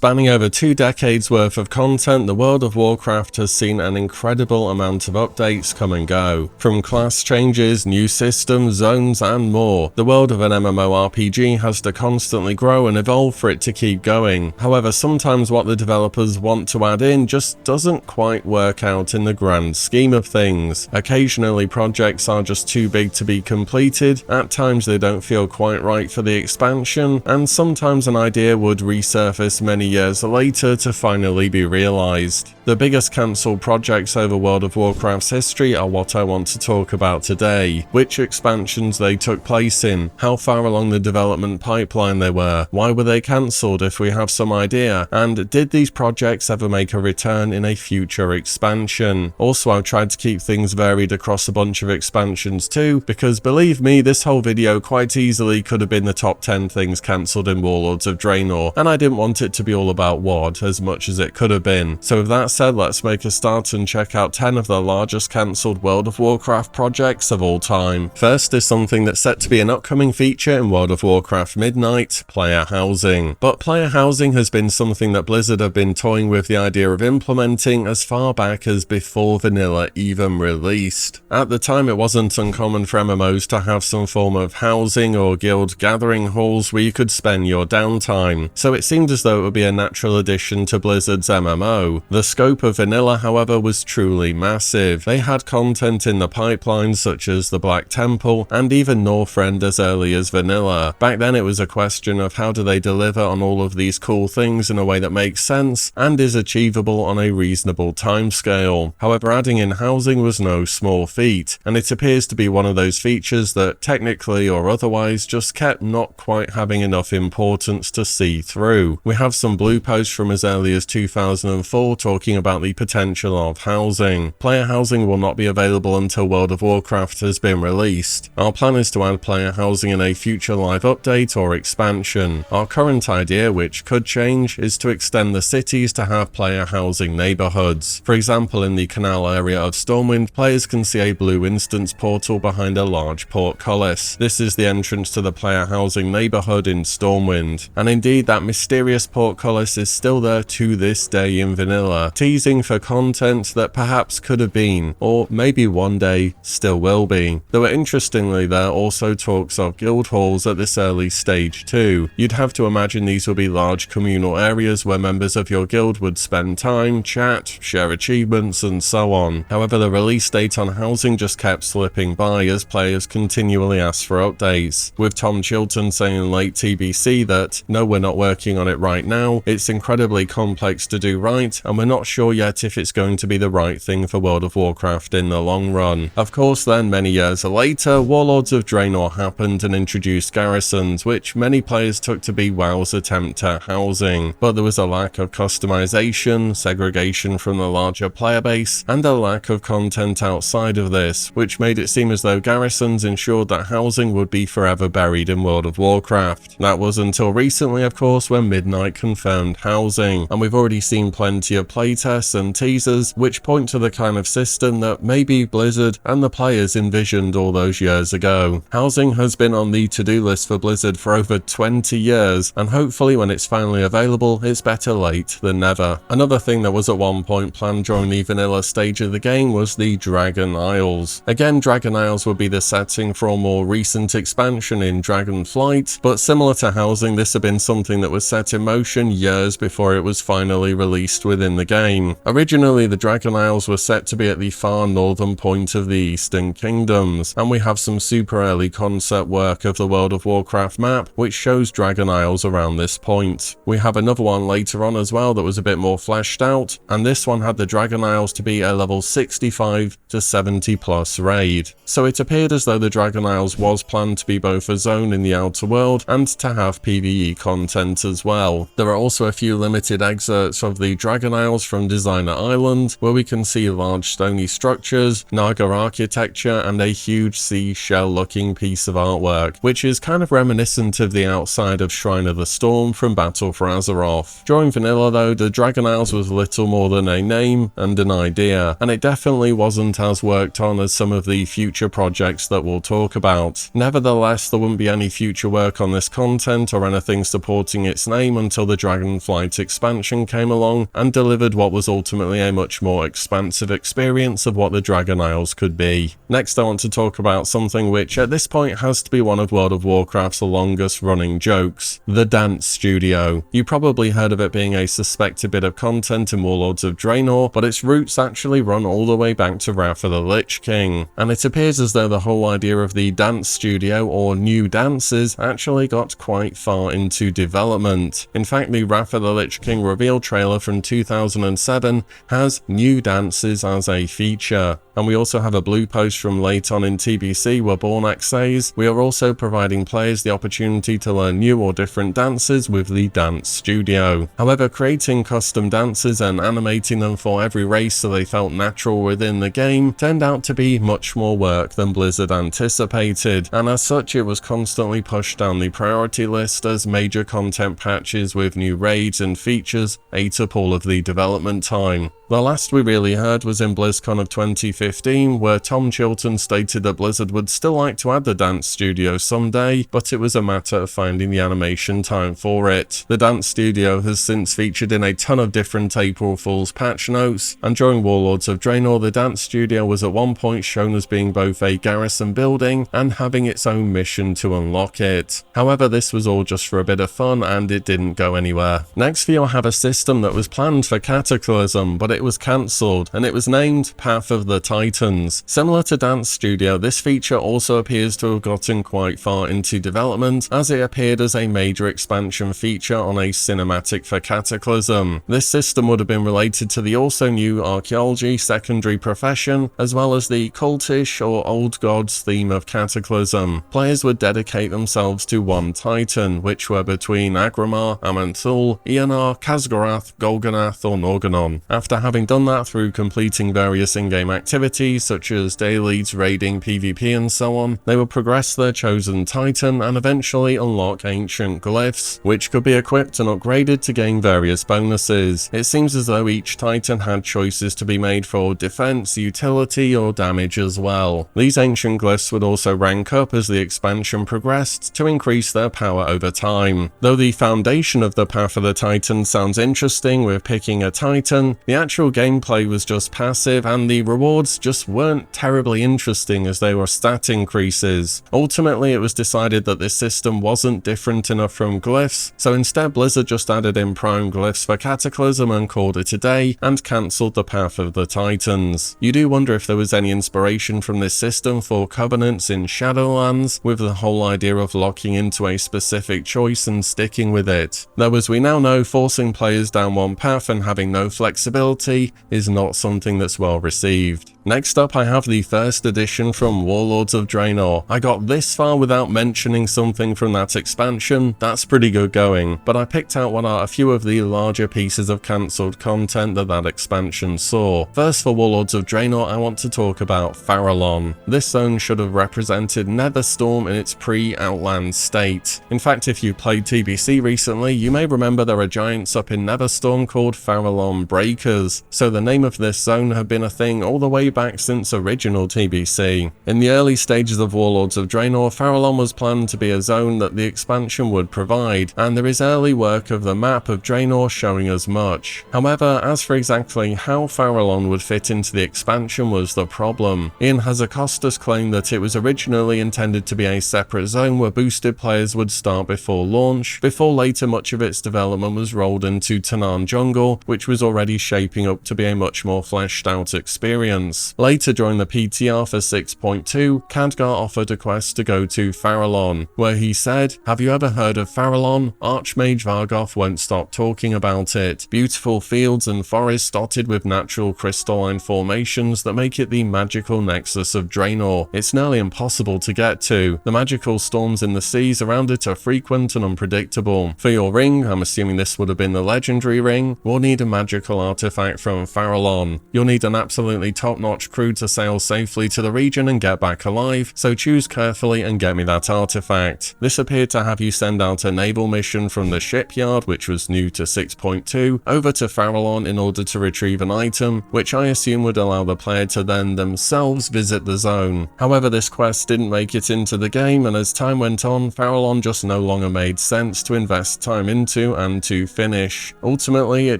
Spanning over 2 decades worth of content, the World of Warcraft has seen an incredible amount of updates come and go. From class changes, new systems, zones, and more, the world of an MMORPG has to constantly grow and evolve for it to keep going. However, sometimes what the developers want to add in just doesn't quite work out in the grand scheme of things. Occasionally projects are just too big to be completed, at times they don't feel quite right for the expansion, and sometimes an idea would resurface many years later to finally be realized. The biggest cancelled projects over World of Warcraft's history are what I want to talk about today. Which expansions they took place in, how far along the development pipeline they were, why were they cancelled if we have some idea, and did these projects ever make a return in a future expansion. Also, I've tried to keep things varied across a bunch of expansions too, because believe me, this whole video quite easily could have been the top 10 things cancelled in Warlords of Draenor, and I didn't want it to be all about WoD as much as it could have been. So with that said, let's make a start and check out 10 of the largest cancelled World of Warcraft projects of all time. First is something that's set to be an upcoming feature in World of Warcraft Midnight, player housing. But player housing has been something that Blizzard have been toying with the idea of implementing as far back as before vanilla even released. At the time, it wasn't uncommon for MMOs to have some form of housing or guild gathering halls where you could spend your downtime, so it seemed as though it would be a natural addition to Blizzard's MMO. The scope of vanilla, however, was truly massive. They had content in the pipeline such as the Black Temple and even Northrend as early as vanilla. Back then it was a question of how do they deliver on all of these cool things in a way that makes sense and is achievable on a reasonable timescale. However, adding in housing was no small feat, and it appears to be one of those features that technically or otherwise just kept not quite having enough importance to see through. We have some blue posts from as early as 2004 talking about the potential of housing. Player housing will not be available until World of Warcraft has been released. Our plan is to add player housing in a future live update or expansion. Our current idea, which could change, is to extend the cities to have player housing neighborhoods. For example, in the canal area of Stormwind, players can see a blue instance portal behind a large portcullis. This is the entrance to the player housing neighborhood in Stormwind, and indeed that mysterious portcullis is still there to this day in vanilla, teasing for content that perhaps could have been, or maybe one day still will be. Though interestingly, there are also talks of guild halls at this early stage too. You'd have to imagine these would be large communal areas where members of your guild would spend time, chat, share achievements, and so on. However, the release date on housing just kept slipping by as players continually asked for updates, with Tom Chilton saying in late TBC that, no, we're not working on it right now, it's incredibly complex to do right, and we're not sure yet if it's going to be the right thing for World of Warcraft in the long run. Of course then, many years later, Warlords of Draenor happened and introduced garrisons, which many players took to be WoW's attempt at housing, but there was a lack of customization, segregation from the larger player base, and a lack of content outside of this, which made it seem as though garrisons ensured that housing would be forever buried in World of Warcraft. That was until recently, of course, when Midnight confirmed housing, and we've already seen plenty of playtests and teasers which point to the kind of system that maybe Blizzard and the players envisioned all those years ago. Housing has been on the to-do list for Blizzard for over 20 years, and hopefully when it's finally available, it's better late than never. Another thing that was at one point planned during the vanilla stage of the game was the Dragon Isles. Again, Dragon Isles would be the setting for a more recent expansion in Dragonflight, but similar to housing, this had been something that was set in motion years before it was finally released within the game. Originally, the Dragon Isles were set to be at the far northern point of the Eastern Kingdoms, and we have some super early concept work of the World of Warcraft map which shows Dragon Isles around this point. We have another one later on as well that was a bit more fleshed out, and this one had the Dragon Isles to be a level 65 to 70 plus raid. So it appeared as though the Dragon Isles was planned to be both a zone in the outer world and to have PvE content as well. There are also a few limited excerpts of the Dragon Isles from Designer Island, where we can see large stony structures, Naga architecture, and a huge seashell looking piece of artwork, which is kind of reminiscent of the outside of Shrine of the Storm from Battle for Azeroth. During vanilla though, the Dragon Isles was little more than a name and an idea, and it definitely wasn't as worked on as some of the future projects that we'll talk about. Nevertheless, there wouldn't be any future work on this content or anything supporting its name until the Dragon Dragonflight expansion came along and delivered what was ultimately a much more expansive experience of what the Dragon Isles could be. Next I want to talk about something which at this point has to be one of World of Warcraft's longest running jokes, the Dance Studio. You probably heard of it being a suspected bit of content in Warlords of Draenor, but its roots actually run all the way back to Wrath of the Lich King, and it appears as though the whole idea of the Dance Studio or new dances actually got quite far into development. In fact, the Wrath of the Lich King reveal trailer from 2007 has new dances as a feature. And we also have a blue post from late on in TBC where Bornak says, "We are also providing players the opportunity to learn new or different dances with the Dance Studio." However, creating custom dances and animating them for every race so they felt natural within the game turned out to be much more work than Blizzard anticipated, and as such it was constantly pushed down the priority list as major content patches with new raids and features ate up all of the development time. The last we really heard was in BlizzCon of 2015, where Tom Chilton stated that Blizzard would still like to add the Dance Studio someday, but it was a matter of finding the animation time for it. The Dance Studio has since featured in a ton of different April Fool's patch notes, and during Warlords of Draenor, the Dance Studio was at one point shown as being both a garrison building and having its own mission to unlock it. However, this was all just for a bit of fun and it didn't go anywhere. Next, you'll have a system that was planned for Cataclysm, but it was cancelled, and it was named Path of the Titans. Similar to Dance Studio, this feature also appears to have gotten quite far into development, as it appeared as a major expansion feature on a cinematic for Cataclysm. This system would have been related to the also new archaeology secondary profession, as well as the cultish or old gods theme of Cataclysm. Players would dedicate themselves to one titan, which were between Agramar, Aman'Thul, Eonar, Khaz'goroth, Golganath or Norgannon. After having done that through completing various in-game activities such as dailies, raiding, PvP and so on, they would progress their chosen titan and eventually unlock ancient glyphs, which could be equipped and upgraded to gain various bonuses. It seems as though each titan had choices to be made for defense, utility or damage as well. These ancient glyphs would also rank up as the expansion progressed to increase their power over time. Though the foundation of the Path of the Titan sounds interesting with picking a titan, the actual gameplay was just passive and the rewards just weren't terribly interesting as they were stat increases. Ultimately, it was decided that this system wasn't different enough from glyphs, so instead Blizzard just added in prime glyphs for Cataclysm and called it a day and cancelled the Path of the Titans. You do wonder if there was any inspiration from this system for Covenants in Shadowlands, with the whole idea of locking into a specific choice and sticking with it. Though as we now know, forcing players down one path and having no flexibility is not something that's well received. Next up, I have the first edition from Warlords of Draenor. I got this far without mentioning something from that expansion. That's pretty good going, but I picked out what are a few of the larger pieces of cancelled content that expansion saw. First, for Warlords of Draenor, I want to talk about Farallon. This zone should have represented Netherstorm in its pre-Outland state. In fact, if you played TBC recently, you may remember there are giants up in Netherstorm called Farallon Breakers, so the name of this zone had been a thing all the way back since original TBC. In the early stages of Warlords of Draenor, Farallon was planned to be a zone that the expansion would provide, and there is early work of the map of Draenor showing as much. However, as for exactly how Farallon would fit into the expansion was the problem. Ian Hazacostas claimed that it was originally intended to be a separate zone where boosted players would start before launch, before later much of its development was rolled into Tanaan Jungle, which was already shaping up to be a much more fleshed out experience. Later during the PTR for 6.2, Khadgar offered a quest to go to Farallon, where he said, "Have you ever heard of Farallon? Archmage Vargoth won't stop talking about it. Beautiful fields and forests dotted with natural crystalline formations that make it the magical nexus of Draenor. It's nearly impossible to get to. The magical storms in the seas around it are frequent and unpredictable. For your ring, I'm assuming this would have been the legendary ring, we'll need a magical artifact from Farallon. You'll need an absolutely top-notch Watch crew to sail safely to the region and get back alive, so choose carefully and get me that artifact. This appeared to have you send out a naval mission from the shipyard, which was new to 6.2, over to Farallon in order to retrieve an item, which I assume would allow the player to then themselves visit the zone. However, this quest didn't make it into the game, and as time went on, Farallon just no longer made sense to invest time into and to finish. Ultimately, it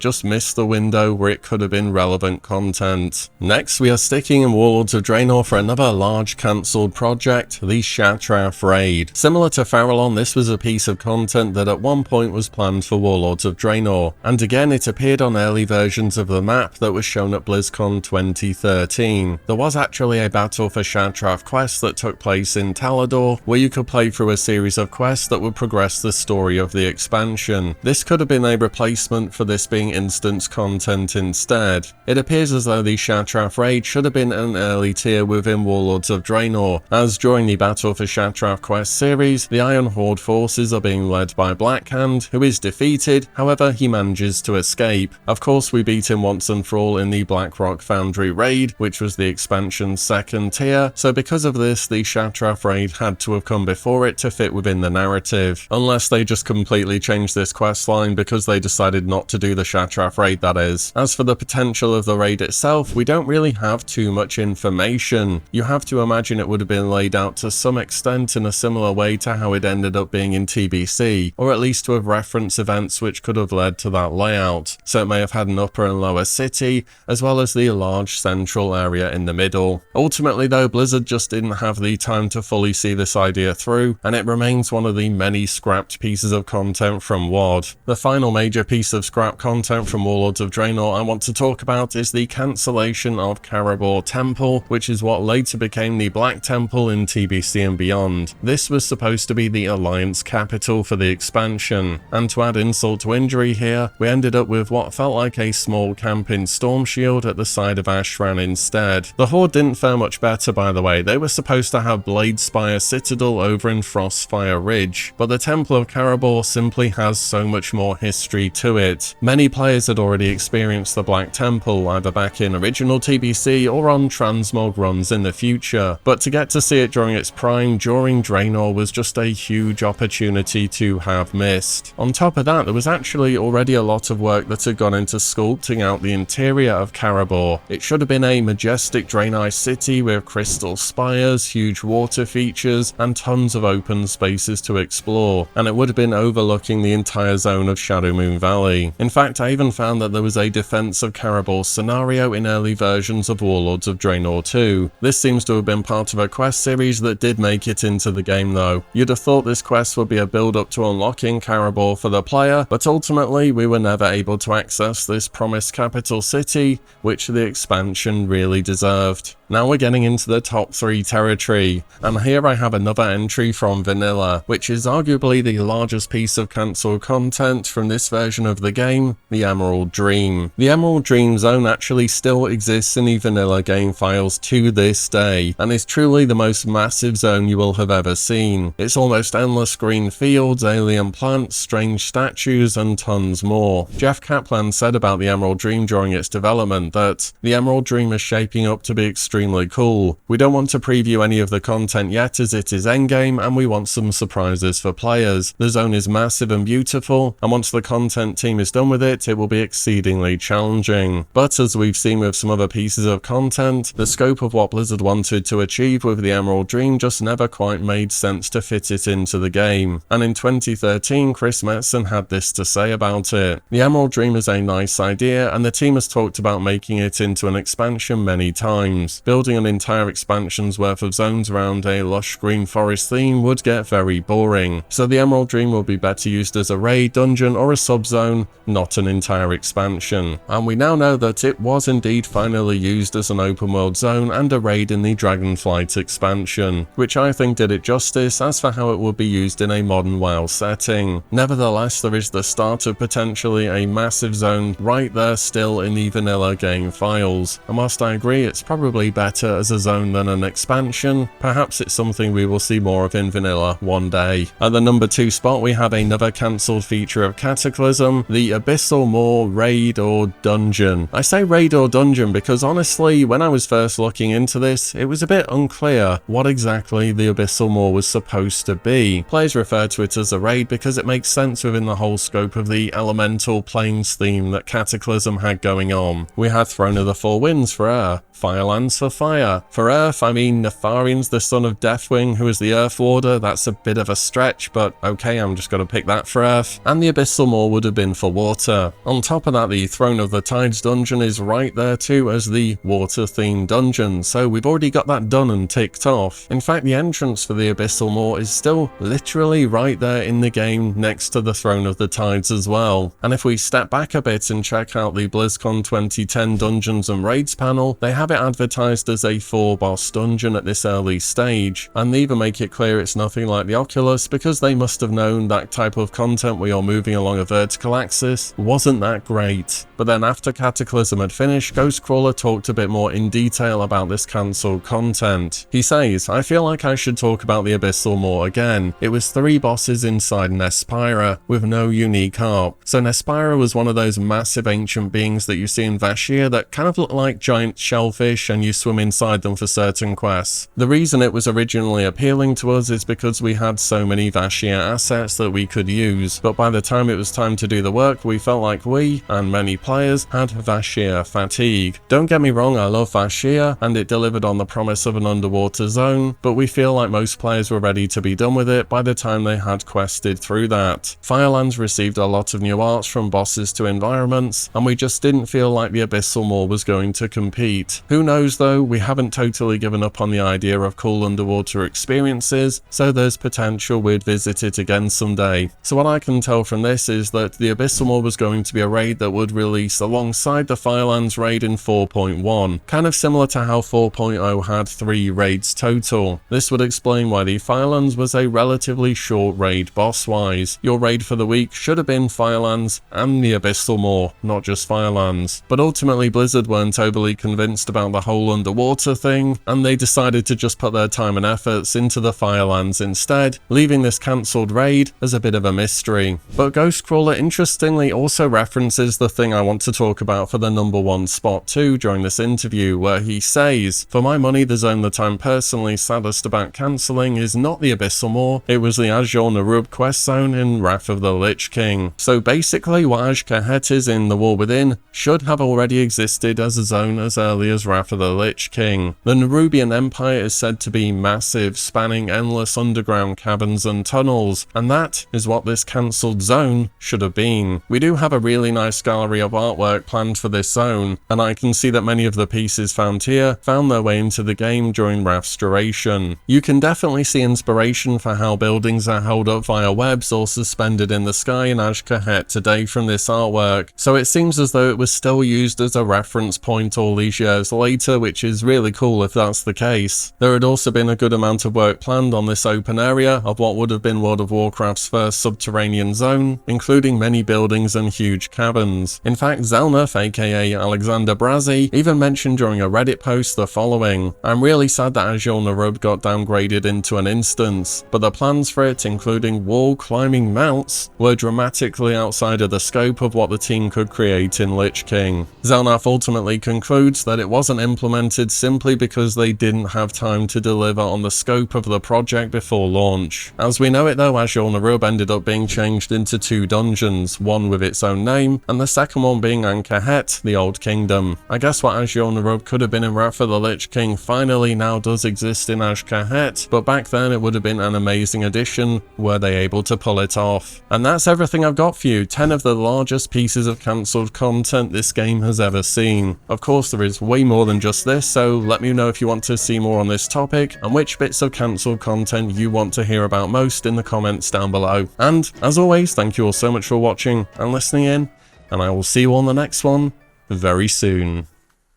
just missed the window where it could have been relevant content. Next, we are sticking in Warlords of Draenor for another large cancelled project, the Shatraf Raid. Similar to Farallon, this was a piece of content that at one point was planned for Warlords of Draenor, and again it appeared on early versions of the map that was shown at BlizzCon 2013. There was actually a Battle for Shatraf quest that took place in Talador, where you could play through a series of quests that would progress the story of the expansion. This could have been a replacement for this being instance content instead. It appears as though the Shatraf Raid should have been an early tier within Warlords of Draenor, as during the Battle for Shatraf quest series, the Iron Horde forces are being led by Blackhand, who is defeated, however he manages to escape. Of course, we beat him once and for all in the Blackrock Foundry Raid, which was the expansion's second tier, so because of this, the Shatraf Raid had to have come before it to fit within the narrative. Unless they just completely changed this questline because they decided not to do the Shatraf Raid, that is. As for the potential of the raid itself, we don't really have too much information. You have to imagine it would have been laid out to some extent in a similar way to how it ended up being in TBC, or at least to have referenced events which could have led to that layout. So it may have had an upper and lower city, as well as the large central area in the middle. Ultimately though, Blizzard just didn't have the time to fully see this idea through, and it remains one of the many scrapped pieces of content from WoD. The final major piece of scrap content from Warlords of Draenor I want to talk about is the cancellation of Karabor Temple, which is what later became the Black Temple in TBC and beyond. This was supposed to be the Alliance capital for the expansion, and to add insult to injury here, we ended up with what felt like a small camp in Stormshield at the side of Ashran instead. The Horde didn't fare much better, by the way. They were supposed to have Bladespire Citadel over in Frostfire Ridge, but the Temple of Karabor simply has so much more history to it. Many players had already experienced the Black Temple, either back in original TBC or on transmog runs in the future, but to get to see it during its prime during Draenor was just a huge opportunity to have missed. On top of that, there was actually already a lot of work that had gone into sculpting out the interior of Karabor. It should have been a majestic Draenei city with crystal spires, huge water features, and tons of open spaces to explore, and it would have been overlooking the entire zone of Shadowmoon Valley. In fact, I even found that there was a defense of Karabor scenario in early versions of Warlords of Draenor 2. This seems to have been part of a quest series that did make it into the game though. You'd have thought this quest would be a build up to unlocking Karabor for the player, but ultimately we were never able to access this promised capital city, which the expansion really deserved. Now we're getting into the top 3 territory, and here I have another entry from Vanilla, which is arguably the largest piece of cancelled content from this version of the game, the Emerald Dream. The Emerald Dream zone actually still exists in the vanilla game files to this day, and is truly the most massive zone you will have ever seen. It's almost endless green fields, alien plants, strange statues, and tons more. Jeff Kaplan said about the Emerald Dream during its development that the Emerald Dream is shaping up to be extremely cool. We don't want to preview any of the content yet as it is endgame, and we want some surprises for players. The zone is massive and beautiful, and once the content team is done with it, it will be exceedingly challenging. But as we've seen with some other pieces of content, the scope of what Blizzard wanted to achieve with the Emerald Dream just never quite made sense to fit it into the game. And in 2013, Chris Metzen had this to say about it. The Emerald Dream is a nice idea, and the team has talked about making it into an expansion many times. Building an entire expansion's worth of zones around a lush green forest theme would get very boring, so the Emerald Dream will be better used as a raid, dungeon, or a sub-zone, not an entire expansion. And we now know that it was indeed finally used as an open world zone and a raid in the Dragonflight expansion, which I think did it justice as for how it would be used in a modern WoW setting. Nevertheless, there is the start of potentially a massive zone right there still in the vanilla game files, and whilst I agree it's probably better as a zone than an expansion, perhaps it's something we will see more of in vanilla one day. At the number 2 spot we have another cancelled feature of Cataclysm, the Abyssal Maw raid or dungeon. I say raid or dungeon because honestly honestly, when I was first looking into this, it was a bit unclear what exactly the Abyssal Maw was supposed to be. Players refer to it as a raid because it makes sense within the whole scope of the elemental planes theme that Cataclysm had going on. We had Throne of the Four Winds for air, Firelands for fire. For earth, I mean Nefarian's the son of Deathwing, who is the Earth Warder. That's a bit of a stretch, but okay, I'm just gonna pick that for earth. And the Abyssal Maw would have been for water. On top of that, the Throne of the Tides dungeon is right there too as the water-themed dungeon, so we've already got that done and ticked off. In fact, the entrance for the Abyssal Maw is still literally right there in the game next to the Throne of the Tides as well. And if we step back a bit and check out the BlizzCon 2010 Dungeons and Raids panel, they have it advertised as a 4-boss dungeon at this early stage, and they even make it clear it's nothing like the Oculus because they must have known that type of content where you're moving along a vertical axis wasn't that great. But then after Cataclysm had finished, Ghostcrawler talked a bit more in detail about this cancelled content. He says, "I feel like I should talk about the Abyssal Maw again. It was 3 bosses inside Nespira with no unique art. So Nespira was one of those massive ancient beings that you see in Vashj'ir that kind of look like giant shellfish and you swim inside them for certain quests. The reason it was originally appealing to us is because we had so many Vashj'ir assets that we could use, but by the time it was time to do the work, we felt like we, and many players, had Vashj'ir fatigue. Don't get me wrong, I love Vashj'ir, and it delivered on the promise of an underwater zone, but we feel like most players were ready to be done with it by the time they had quested through that. Firelands received a lot of new arts from bosses to environments, and we just didn't feel like the Abyssal Maw was going to compete. Who knows though, we haven't totally given up on the idea of cool underwater experiences, so there's potential we'd visit it again someday. So what I can tell from this is that the Abyssal Maw was going to be a raid that would release alongside the Firelands raid in 4.1, kind of similar to how 4.0 had 3 raids total. This would explain why the Firelands was a relatively short raid boss-wise. Your raid for the week should have been Firelands and the Abyssal Maw, not just Firelands. But ultimately Blizzard weren't overly convinced about the whole underwater thing, and they decided to just put their time and efforts into the Firelands instead, leaving this cancelled raid as a bit of a mystery. But Ghostcrawler interestingly also references the thing I want to talk about for the #1 spot too during this interview, where he says, "For my money, the zone that I'm personally saddest about cancelling is not the Abyssal Maw, it was the Azure-Nerub quest zone in Wrath of the Lich King." So basically what Azj-Kahet is in The War Within should have already existed as a zone as early as Wrath of the Lich King. The Nerubian Empire is said to be massive, spanning endless underground caverns and tunnels, and that is what this cancelled zone should have been. We do have a really nice gallery of artwork planned for this zone, and I can see that many of the pieces found here found their way into the game during Wrath's duration. You can definitely see inspiration for how buildings are held up via webs or suspended in the sky in Azj-Kahet today from this artwork, so it seems as though it was still used as a reference point all these years later, which is really cool if that's the case. There had also been a good amount of work planned on this open area of what would have been World of Warcraft's first subterranean zone, including many buildings and huge caverns. In fact, Zelnef, aka Alexander Brazzi, even mentioned during a Reddit post the following: "I'm really sad that Azure-Nerub got downgraded into an instance, but the plans for it, including wall climbing mounts, were dramatically outside of the scope of what the team could create in Lich King." Zelnef ultimately concludes that it wasn't implemented simply because they didn't have time to deliver on the scope of the project before launch. As we know it though, Azure-Nerub ended up being changed into 2 dungeons, one with its own name, and the second one being Ahn'kahet, the Old Kingdom. I guess what Azure-Nerub could have been in Wrath of the Lich King finally now does exist in Azj-Kahet, but back then it would have been an amazing addition were they able to pull it off. And that's everything I've got for you, 10 of the largest pieces of cancelled content this game has ever seen. Of course there is way more than just this, so let me know if you want to see more on this topic and which bits of cancelled content you want to hear about most in the comments down below. And as always, thank you all so much for watching and listening in, and I will see you on the next one very soon.